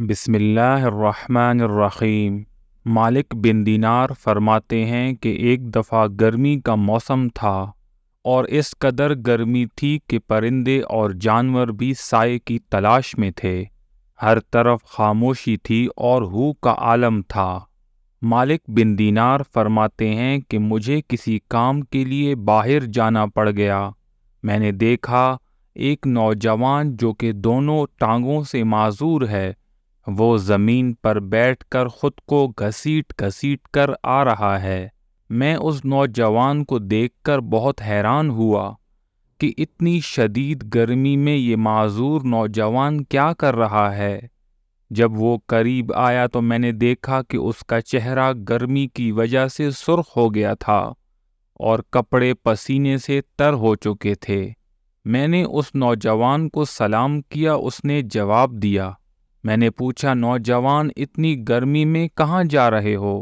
بسم اللہ الرحمن الرحیم۔ مالک بن دینار فرماتے ہیں کہ ایک دفعہ گرمی کا موسم تھا اور اس قدر گرمی تھی کہ پرندے اور جانور بھی سائے کی تلاش میں تھے۔ ہر طرف خاموشی تھی اور ہو کا عالم تھا۔ مالک بن دینار فرماتے ہیں کہ مجھے کسی کام کے لیے باہر جانا پڑ گیا۔ میں نے دیکھا ایک نوجوان جو کہ دونوں ٹانگوں سے معذور ہے، وہ زمین پر بیٹھ کر خود کو گھسیٹ گھسیٹ کر آ رہا ہے۔ میں اس نوجوان کو دیکھ کر بہت حیران ہوا کہ اتنی شدید گرمی میں یہ معذور نوجوان کیا کر رہا ہے۔ جب وہ قریب آیا تو میں نے دیکھا کہ اس کا چہرہ گرمی کی وجہ سے سرخ ہو گیا تھا اور کپڑے پسینے سے تر ہو چکے تھے۔ میں نے اس نوجوان کو سلام کیا، اس نے جواب دیا۔ میں نے پوچھا، نوجوان اتنی گرمی میں کہاں جا رہے ہو؟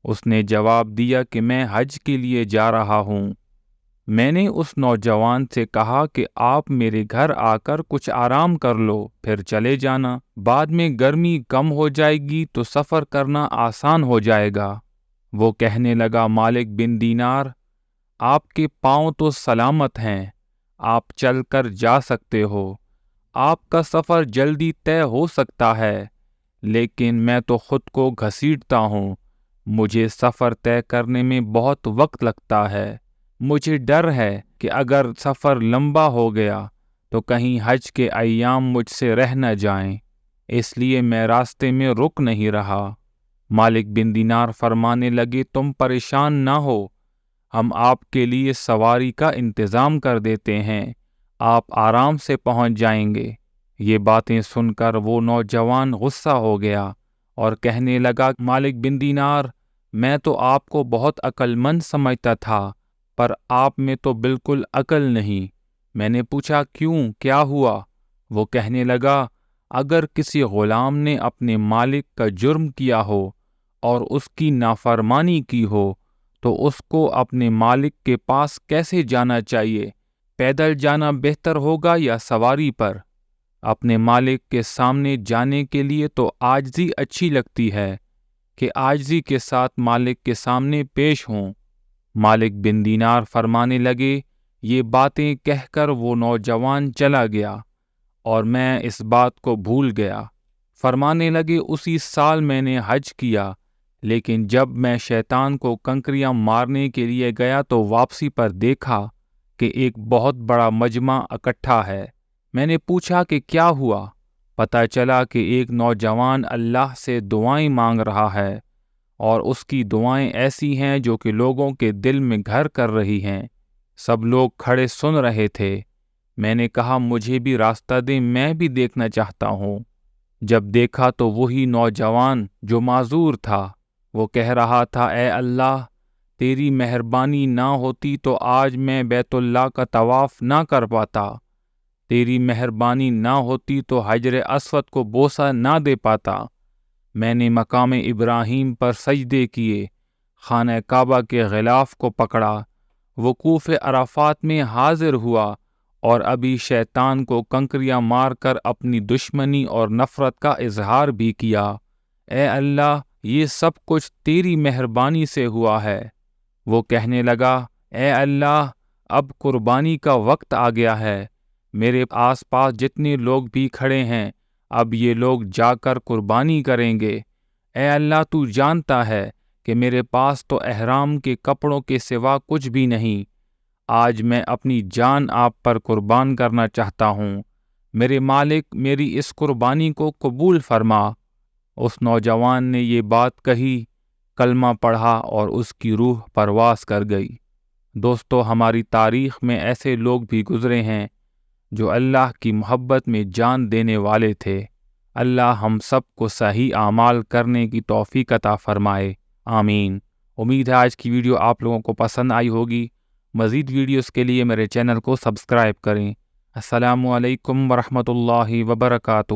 اس نے جواب دیا کہ میں حج کے لیے جا رہا ہوں۔ میں نے اس نوجوان سے کہا کہ آپ میرے گھر آ کر کچھ آرام کر لو، پھر چلے جانا، بعد میں گرمی کم ہو جائے گی تو سفر کرنا آسان ہو جائے گا۔ وہ کہنے لگا، مالک بن دینار، آپ کے پاؤں تو سلامت ہیں، آپ چل کر جا سکتے ہو، آپ کا سفر جلدی طے ہو سکتا ہے، لیکن میں تو خود کو گھسیٹتا ہوں، مجھے سفر طے کرنے میں بہت وقت لگتا ہے۔ مجھے ڈر ہے کہ اگر سفر لمبا ہو گیا تو کہیں حج کے ایام مجھ سے رہ نہ جائیں، اس لیے میں راستے میں رک نہیں رہا۔ مالک بن دینار فرمانے لگے، تم پریشان نہ ہو، ہم آپ کے لیے سواری کا انتظام کر دیتے ہیں، آپ آرام سے پہنچ جائیں گے۔ یہ باتیں سن کر وہ نوجوان غصہ ہو گیا اور کہنے لگا، مالک بن دینار، میں تو آپ کو بہت عقل مند سمجھتا تھا، پر آپ میں تو بالکل عقل نہیں۔ میں نے پوچھا، کیوں، کیا ہوا؟ وہ کہنے لگا، اگر کسی غلام نے اپنے مالک کا جرم کیا ہو اور اس کی نافرمانی کی ہو تو اس کو اپنے مالک کے پاس کیسے جانا چاہیے؟ پیدل جانا بہتر ہوگا یا سواری پر؟ اپنے مالک کے سامنے جانے کے لیے تو عاجزی اچھی لگتی ہے کہ عاجزی کے ساتھ مالک کے سامنے پیش ہوں۔ مالک بن دینار فرمانے لگے، یہ باتیں کہہ کر وہ نوجوان چلا گیا اور میں اس بات کو بھول گیا۔ فرمانے لگے، اسی سال میں نے حج کیا، لیکن جب میں شیطان کو کنکریاں مارنے کے لیے گیا تو واپسی پر دیکھا کہ ایک بہت بڑا مجمع اکٹھا ہے۔ میں نے پوچھا کہ کیا ہوا؟ پتہ چلا کہ ایک نوجوان اللہ سے دعائیں مانگ رہا ہے اور اس کی دعائیں ایسی ہیں جو کہ لوگوں کے دل میں گھر کر رہی ہیں۔ سب لوگ کھڑے سن رہے تھے۔ میں نے کہا، مجھے بھی راستہ دیں، میں بھی دیکھنا چاہتا ہوں۔ جب دیکھا تو وہی نوجوان جو معذور تھا، وہ کہہ رہا تھا، اے اللہ، تیری مہربانی نہ ہوتی تو آج میں بیت اللہ کا طواف نہ کر پاتا، تیری مہربانی نہ ہوتی تو حجر اسود کو بوسہ نہ دے پاتا، میں نے مقام ابراہیم پر سجدے کیے، خانہ کعبہ کے غلاف کو پکڑا، وقوف عرفات میں حاضر ہوا اور ابھی شیطان کو کنکریاں مار کر اپنی دشمنی اور نفرت کا اظہار بھی کیا۔ اے اللہ، یہ سب کچھ تیری مہربانی سے ہوا ہے۔ وہ کہنے لگا، اے اللہ، اب قربانی کا وقت آ گیا ہے، میرے آس پاس جتنے لوگ بھی کھڑے ہیں اب یہ لوگ جا کر قربانی کریں گے۔ اے اللہ، تو جانتا ہے کہ میرے پاس تو احرام کے کپڑوں کے سوا کچھ بھی نہیں، آج میں اپنی جان آپ پر قربان کرنا چاہتا ہوں، میرے مالک میری اس قربانی کو قبول فرما۔ اس نوجوان نے یہ بات کہی، کلمہ پڑھا اور اس کی روح پرواز کر گئی۔ دوستو، ہماری تاریخ میں ایسے لوگ بھی گزرے ہیں جو اللہ کی محبت میں جان دینے والے تھے۔ اللہ ہم سب کو صحیح اعمال کرنے کی توفیق عطا فرمائے، آمین۔ امید ہے آج کی ویڈیو آپ لوگوں کو پسند آئی ہوگی۔ مزید ویڈیوز کے لیے میرے چینل کو سبسکرائب کریں۔ السلام علیکم ورحمۃ اللہ وبرکاتہ۔